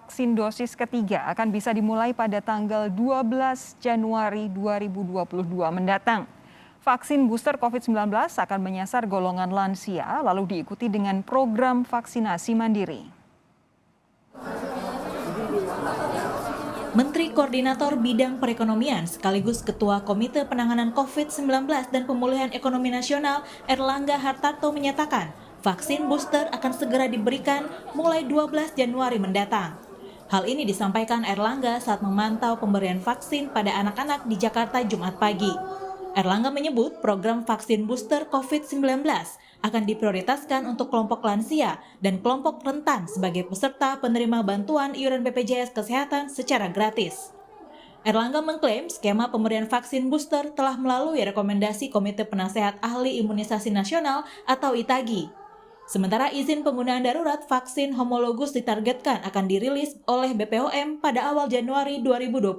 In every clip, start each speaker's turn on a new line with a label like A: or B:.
A: vaksin dosis ketiga akan bisa dimulai pada tanggal 12 Januari 2022 mendatang. Vaksin booster COVID-19 akan menyasar golongan lansia lalu diikuti dengan program vaksinasi mandiri.
B: Menteri Koordinator Bidang Perekonomian sekaligus Ketua Komite Penanganan COVID-19 dan Pemulihan Ekonomi Nasional Erlangga Hartarto menyatakan vaksin booster akan segera diberikan mulai 12 Januari mendatang. Hal ini disampaikan Erlangga saat memantau pemberian vaksin pada anak-anak di Jakarta Jumat pagi. Erlangga menyebut program vaksin booster COVID-19 akan diprioritaskan untuk kelompok lansia dan kelompok rentan sebagai peserta penerima bantuan iuran BPJS Kesehatan secara gratis. Erlangga mengklaim skema pemberian vaksin booster telah melalui rekomendasi Komite Penasehat Ahli Imunisasi Nasional atau ITAGI. Sementara izin penggunaan darurat vaksin homologus ditargetkan akan dirilis oleh BPOM pada awal Januari 2022.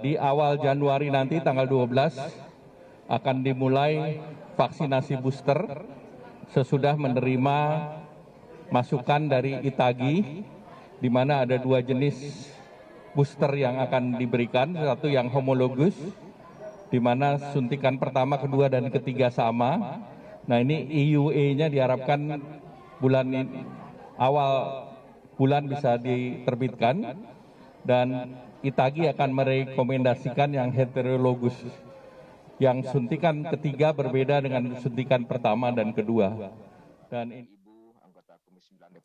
C: Di awal Januari nanti tanggal 12 akan dimulai vaksinasi booster sesudah menerima masukan dari ITAGI di mana ada 2 jenis booster yang akan diberikan, satu yang homologus di mana suntikan pertama, kedua dan ketiga sama. Nah, ini EUA-nya diharapkan awal bulan bisa diterbitkan dan ITAGI akan merekomendasikan yang heterologus, yang suntikan ketiga berbeda dengan suntikan pertama dan kedua.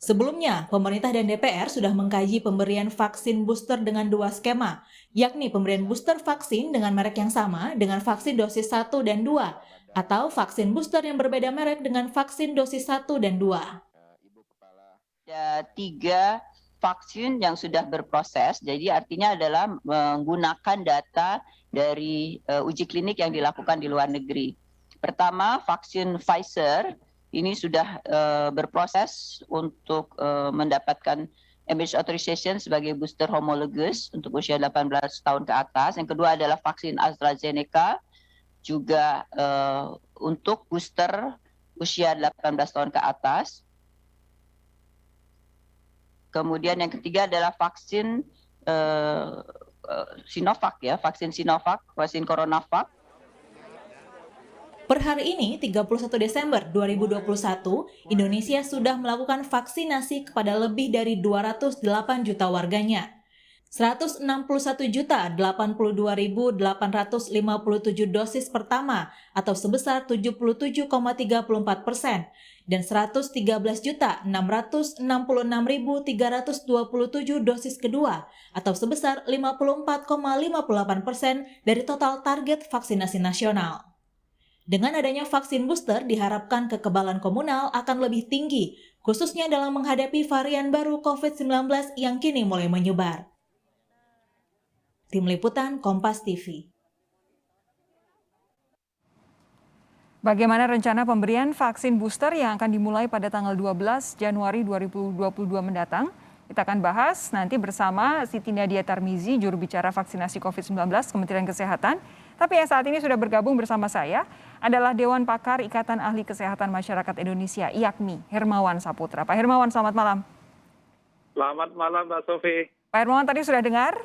B: Sebelumnya, pemerintah dan DPR sudah mengkaji pemberian vaksin booster dengan 2 skema, yakni pemberian booster vaksin dengan merek yang sama dengan vaksin dosis 1 dan 2, atau vaksin booster yang berbeda merek dengan vaksin dosis 1 dan 2.
D: Ada 3 vaksin yang sudah berproses, jadi artinya adalah menggunakan data dari uji klinik yang dilakukan di luar negeri. Pertama, vaksin Pfizer ini sudah berproses untuk mendapatkan emergency authorization sebagai booster homologus untuk usia 18 tahun ke atas. Yang kedua adalah vaksin AstraZeneca, juga untuk booster usia 18 tahun ke atas. Kemudian yang ketiga adalah vaksin Sinovac ya, vaksin Sinovac, vaksin CoronaVac.
B: Per hari ini, 31 Desember 2021, Indonesia sudah melakukan vaksinasi kepada lebih dari 208 juta warganya. 161.082.857 dosis pertama atau sebesar 77,34% dan 113.666.327 dosis kedua atau sebesar 54,58% dari total target vaksinasi nasional. Dengan adanya vaksin booster diharapkan kekebalan komunal akan lebih tinggi, khususnya dalam menghadapi varian baru COVID-19 yang kini mulai menyebar. Tim Liputan Kompas TV.
A: Bagaimana rencana pemberian vaksin booster yang akan dimulai pada tanggal 12 Januari 2022 mendatang? Kita akan bahas nanti bersama Siti Nadia Tarmizi, juru bicara vaksinasi COVID-19 Kementerian Kesehatan. Tapi yang saat ini sudah bergabung bersama saya adalah Dewan Pakar Ikatan Ahli Kesehatan Masyarakat Indonesia, IAKMI, Hermawan Saputra. Pak Hermawan, selamat malam.
E: Selamat malam, Mbak Sofi.
A: Pak Hermawan, tadi sudah dengar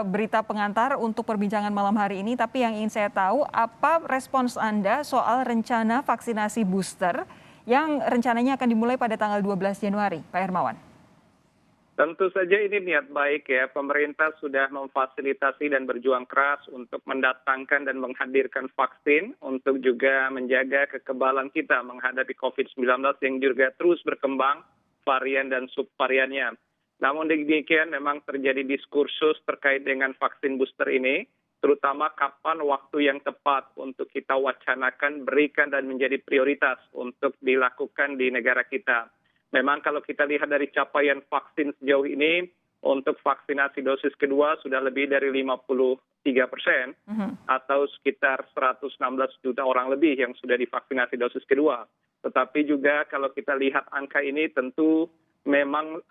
A: berita pengantar untuk perbincangan malam hari ini, tapi yang ingin saya tahu apa respons Anda soal rencana vaksinasi booster yang rencananya akan dimulai pada tanggal 12 Januari, Pak Hermawan?
E: Tentu saja ini niat baik ya, pemerintah sudah memfasilitasi dan berjuang keras untuk mendatangkan dan menghadirkan vaksin untuk juga menjaga kekebalan kita menghadapi COVID-19 yang juga terus berkembang varian dan subvariannya. Namun demikian memang terjadi diskursus terkait dengan vaksin booster ini, terutama kapan waktu yang tepat untuk kita wacanakan, berikan dan menjadi prioritas untuk dilakukan di negara kita. Memang kalau kita lihat dari capaian vaksin sejauh ini, untuk vaksinasi dosis kedua sudah lebih dari 53%, atau sekitar 116 juta orang lebih yang sudah divaksinasi dosis kedua. Tetapi juga kalau kita lihat angka ini tentu memang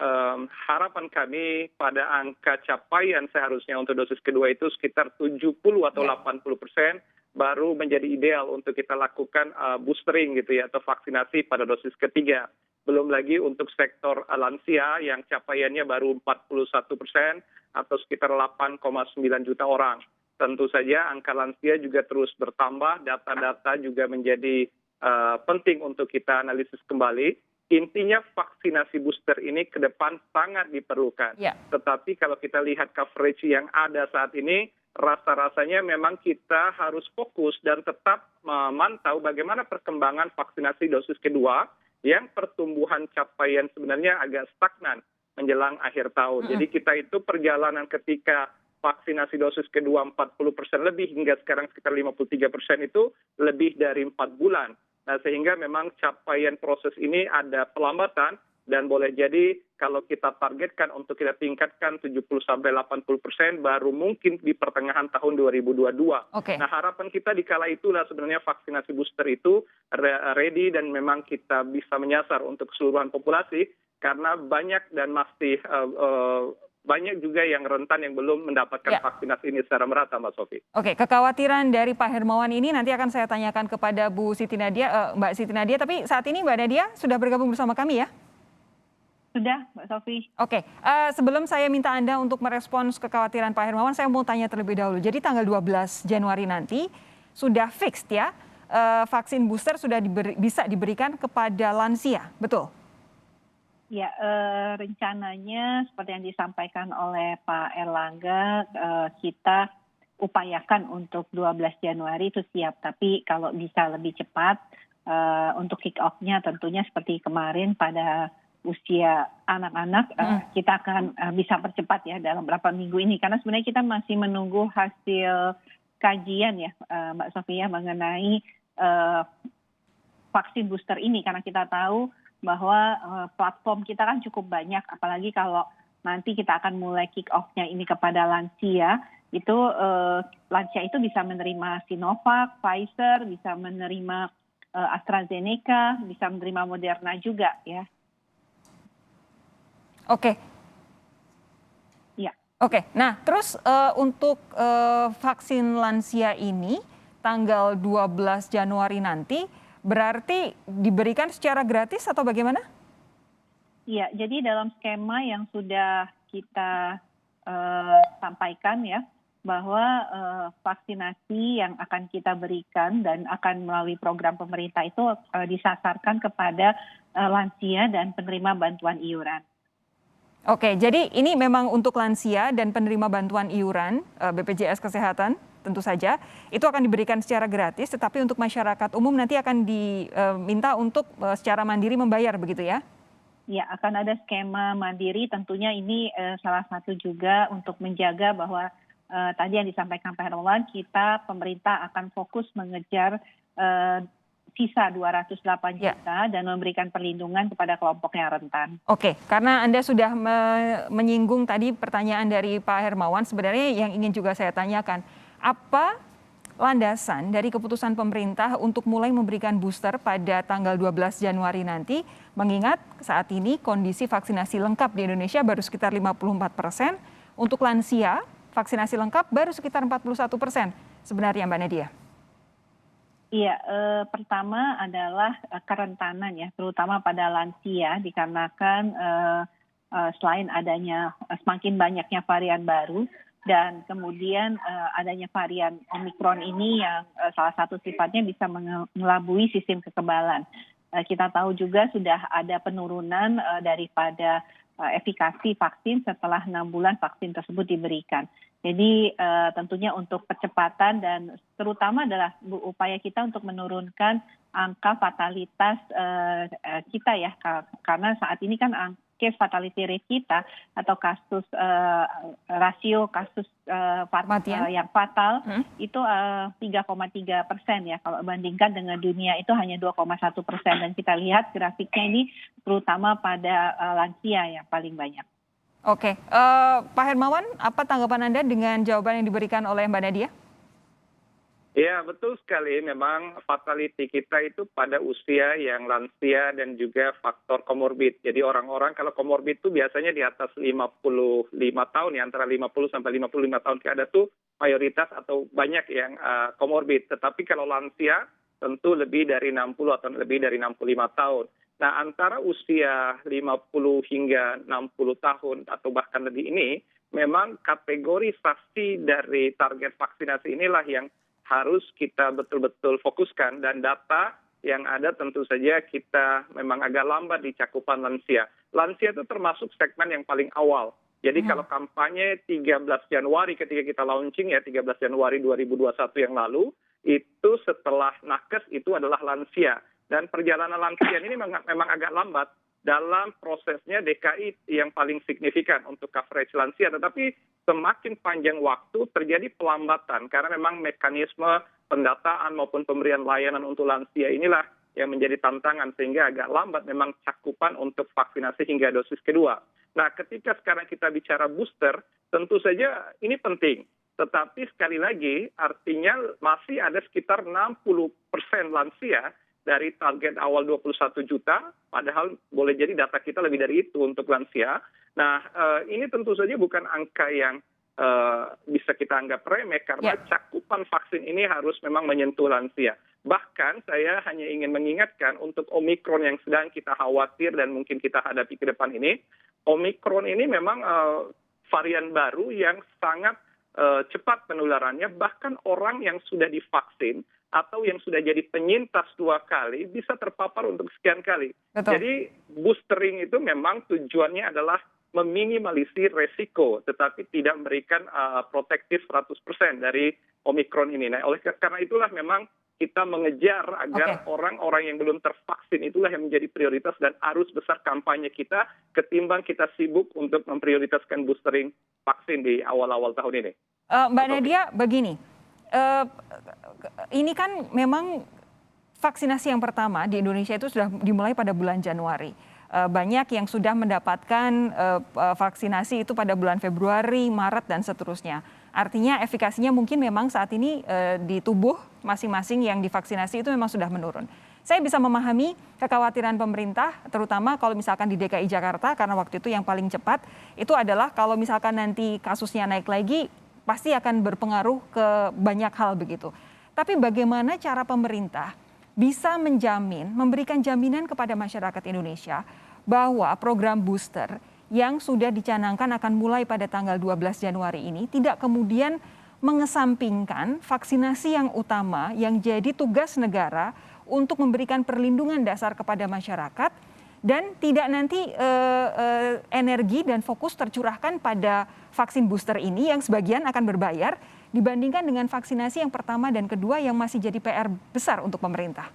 E: harapan kami pada angka capaian seharusnya untuk dosis kedua itu sekitar 70 atau 80% baru menjadi ideal untuk kita lakukan boostering gitu ya, atau vaksinasi pada dosis ketiga. belum lagi untuk sektor lansia yang capaiannya baru 41% atau sekitar 8,9 juta orang. Tentu saja angka lansia juga terus bertambah, data-data juga menjadi penting untuk kita analisis kembali. Intinya vaksinasi booster ini ke depan sangat diperlukan.
A: Ya.
E: Tetapi kalau kita lihat coverage yang ada saat ini, rasa-rasanya memang kita harus fokus dan tetap memantau bagaimana perkembangan vaksinasi dosis kedua yang pertumbuhan capaian sebenarnya agak stagnan menjelang akhir tahun. Jadi kita itu perjalanan ketika vaksinasi dosis kedua 40% lebih hingga sekarang sekitar 53% itu lebih dari 4 bulan. Nah, sehingga memang capaian proses ini ada pelambatan dan boleh jadi kalau kita targetkan untuk kita tingkatkan 70-80% baru mungkin di pertengahan tahun 2022.
A: Oke.
E: Nah, harapan kita di kala itulah sebenarnya vaksinasi booster itu ready dan memang kita bisa menyasar untuk keseluruhan populasi karena banyak dan masih banyak juga yang rentan yang belum mendapatkan vaksinasi ini secara merata, Mbak Sofi.
A: Oke, kekhawatiran dari Pak Hermawan ini nanti akan saya tanyakan kepada Bu Siti Nadia, Mbak Siti Nadia. Tapi saat ini Mbak Nadia sudah bergabung bersama kami ya?
F: Sudah, Mbak Sofi.
A: Oke, sebelum saya minta Anda untuk merespons kekhawatiran Pak Hermawan, saya mau tanya terlebih dahulu. Jadi tanggal 12 Januari nanti sudah fixed ya, vaksin booster sudah bisa diberikan kepada lansia, betul?
F: Ya, rencananya seperti yang disampaikan oleh Pak Erlangga, kita upayakan untuk 12 Januari itu siap. Tapi kalau bisa lebih cepat, untuk kick off-nya tentunya seperti kemarin pada usia anak-anak, kita akan bisa percepat ya dalam beberapa minggu ini. Karena sebenarnya kita masih menunggu hasil kajian ya, Mbak Sofia, mengenai vaksin booster ini. Karena kita tahu bahwa platform kita kan cukup banyak, apalagi kalau nanti kita akan mulai kick off-nya ini kepada lansia, itu lansia itu bisa menerima Sinovac, Pfizer, bisa menerima AstraZeneca, bisa menerima Moderna juga ya.
A: Oke.
F: Ya.
A: Oke, nah terus untuk vaksin lansia ini tanggal 12 Januari nanti berarti diberikan secara gratis atau bagaimana?
F: Iya, jadi dalam skema yang sudah kita sampaikan ya, bahwa vaksinasi yang akan kita berikan dan akan melalui program pemerintah itu disasarkan kepada lansia dan penerima bantuan iuran.
A: Oke, jadi ini memang untuk lansia dan penerima bantuan iuran BPJS Kesehatan tentu saja itu akan diberikan secara gratis, tetapi untuk masyarakat umum nanti akan diminta untuk secara mandiri membayar begitu ya?
F: Ya, akan ada skema mandiri, tentunya ini salah satu juga untuk menjaga bahwa tadi yang disampaikan Pak Hermawan, kita pemerintah akan fokus mengejar sisa 208 juta dan memberikan perlindungan kepada kelompok yang rentan.
A: Oke, karena Anda sudah menyinggung tadi pertanyaan dari Pak Hermawan, sebenarnya yang ingin juga saya tanyakan, apa landasan dari keputusan pemerintah untuk mulai memberikan booster pada tanggal 12 Januari nanti, mengingat saat ini kondisi vaksinasi lengkap di Indonesia baru sekitar 54%, untuk lansia vaksinasi lengkap baru sekitar 41% sebenarnya Mbak Nadia?
F: Iya, pertama adalah kerentanan ya, terutama pada lansia dikarenakan selain adanya semakin banyaknya varian baru dan kemudian adanya varian Omikron ini yang salah satu sifatnya bisa mengelabui sistem kekebalan. Kita tahu juga sudah ada penurunan daripada efikasi vaksin setelah 6 bulan vaksin tersebut diberikan. Jadi tentunya untuk percepatan dan terutama adalah upaya kita untuk menurunkan angka fatalitas kita ya, karena saat ini kan case fatality rate kita atau kasus rasio kasus yang fatal itu 3,3% ya, kalau bandingkan dengan dunia itu hanya 2,1%, dan kita lihat grafiknya ini terutama pada lansia yang paling banyak.
A: Oke, Pak Hermawan, apa tanggapan Anda dengan jawaban yang diberikan oleh Mbak Nadia?
E: Ya, betul sekali. Memang fatality kita itu pada usia yang lansia dan juga faktor komorbid. Jadi orang-orang kalau komorbid itu biasanya di atas 55 tahun, ya, antara 50 sampai 55 tahun ke atas tuh mayoritas atau banyak yang komorbid. Tetapi kalau lansia tentu lebih dari 60 atau lebih dari 65 tahun. Nah, antara usia 50 hingga 60 tahun atau bahkan lebih ini, memang kategorisasi dari target vaksinasi inilah yang harus kita betul-betul fokuskan, dan data yang ada tentu saja kita memang agak lambat di cakupan lansia. Lansia itu termasuk segmen yang paling awal. Jadi kalau kampanye 13 Januari ketika kita launching ya 13 Januari 2021 yang lalu, itu setelah nakes itu adalah lansia. Dan perjalanan lansia ini memang agak lambat dalam prosesnya. DKI yang paling signifikan untuk coverage lansia, tetapi semakin panjang waktu terjadi pelambatan karena memang mekanisme pendataan maupun pemberian layanan untuk lansia inilah yang menjadi tantangan, sehingga agak lambat memang cakupan untuk vaksinasi hingga dosis kedua. Nah, ketika sekarang kita bicara booster, tentu saja ini penting. Tetapi sekali lagi, artinya masih ada sekitar 60% lansia dari target awal 21 juta, padahal boleh jadi data kita lebih dari itu untuk lansia. Nah, ini tentu saja bukan angka yang bisa kita anggap remeh, karena cakupan vaksin ini harus memang menyentuh lansia. Bahkan saya hanya ingin mengingatkan untuk Omikron yang sedang kita khawatir dan mungkin kita hadapi ke depan ini, Omikron ini memang varian baru yang sangat cepat penularannya, bahkan orang yang sudah divaksin atau yang sudah jadi penyintas 2 kali bisa terpapar untuk sekian kali.
A: Betul.
E: Jadi boostering itu memang tujuannya adalah meminimalisir resiko, tetapi tidak memberikan protektif 100% dari Omikron ini. Nah, oleh karena itulah memang kita mengejar agar orang-orang yang belum tervaksin itulah yang menjadi prioritas dan arus besar kampanye kita, ketimbang kita sibuk untuk memprioritaskan boostering vaksin di awal-awal tahun ini.
A: Mbak Nadia, begini, ini kan memang vaksinasi yang pertama di Indonesia itu sudah dimulai pada bulan Januari. Banyak yang sudah mendapatkan vaksinasi itu pada bulan Februari, Maret, dan seterusnya. Artinya efikasinya mungkin memang saat ini di tubuh masing-masing yang divaksinasi itu memang sudah menurun. Saya bisa memahami kekhawatiran pemerintah, terutama kalau misalkan di DKI Jakarta, karena waktu itu yang paling cepat, itu adalah kalau misalkan nanti kasusnya naik lagi, pasti akan berpengaruh ke banyak hal begitu. Tapi bagaimana cara pemerintah bisa menjamin, memberikan jaminan kepada masyarakat Indonesia bahwa program booster yang sudah dicanangkan akan mulai pada tanggal 12 Januari ini tidak kemudian mengesampingkan vaksinasi yang utama yang jadi tugas negara untuk memberikan perlindungan dasar kepada masyarakat, dan tidak nanti energi dan fokus tercurahkan pada vaksin booster ini yang sebagian akan berbayar dibandingkan dengan vaksinasi yang pertama dan kedua yang masih jadi PR besar untuk pemerintah.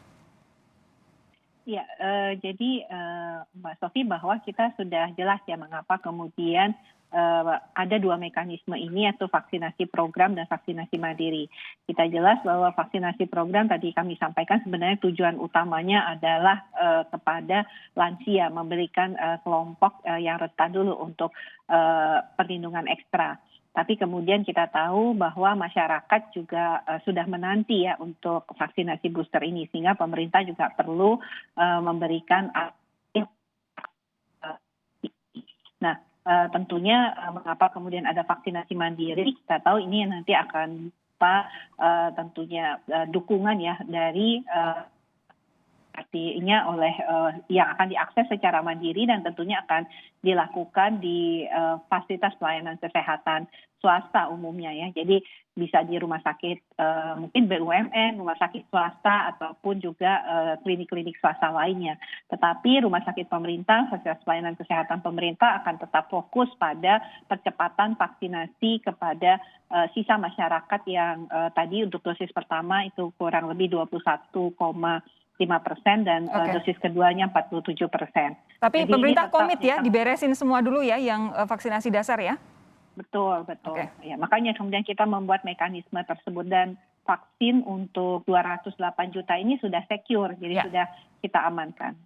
F: Ya, jadi Mbak Sofi, bahwa kita sudah jelas ya mengapa kemudian ada 2 mekanisme ini, yaitu vaksinasi program dan vaksinasi mandiri. Kita jelas bahwa vaksinasi program tadi kami sampaikan sebenarnya tujuan utamanya adalah kepada lansia, memberikan kelompok yang rentan dulu untuk perlindungan ekstra. Tapi kemudian kita tahu bahwa masyarakat juga sudah menanti ya untuk vaksinasi booster ini, sehingga pemerintah juga perlu memberikan. Nah, tentunya mengapa kemudian ada vaksinasi mandiri, kita tahu ini nanti akan tentunya dukungan ya dari artinya oleh yang akan diakses secara mandiri dan tentunya akan dilakukan di fasilitas pelayanan kesehatan swasta umumnya ya. Jadi bisa di rumah sakit mungkin BUMN, rumah sakit swasta ataupun juga klinik-klinik swasta lainnya. Tetapi rumah sakit pemerintah, fasilitas pelayanan kesehatan pemerintah akan tetap fokus pada percepatan vaksinasi kepada sisa masyarakat yang tadi untuk dosis pertama itu kurang lebih 21,5% dan dosis keduanya 47%.
A: Tapi
F: jadi
A: pemerintah komit ya diberesin semua dulu ya yang vaksinasi dasar ya?
F: Betul. Ya, makanya kemudian kita membuat mekanisme tersebut, dan vaksin untuk 208 juta ini sudah secure, jadi sudah kita amankan.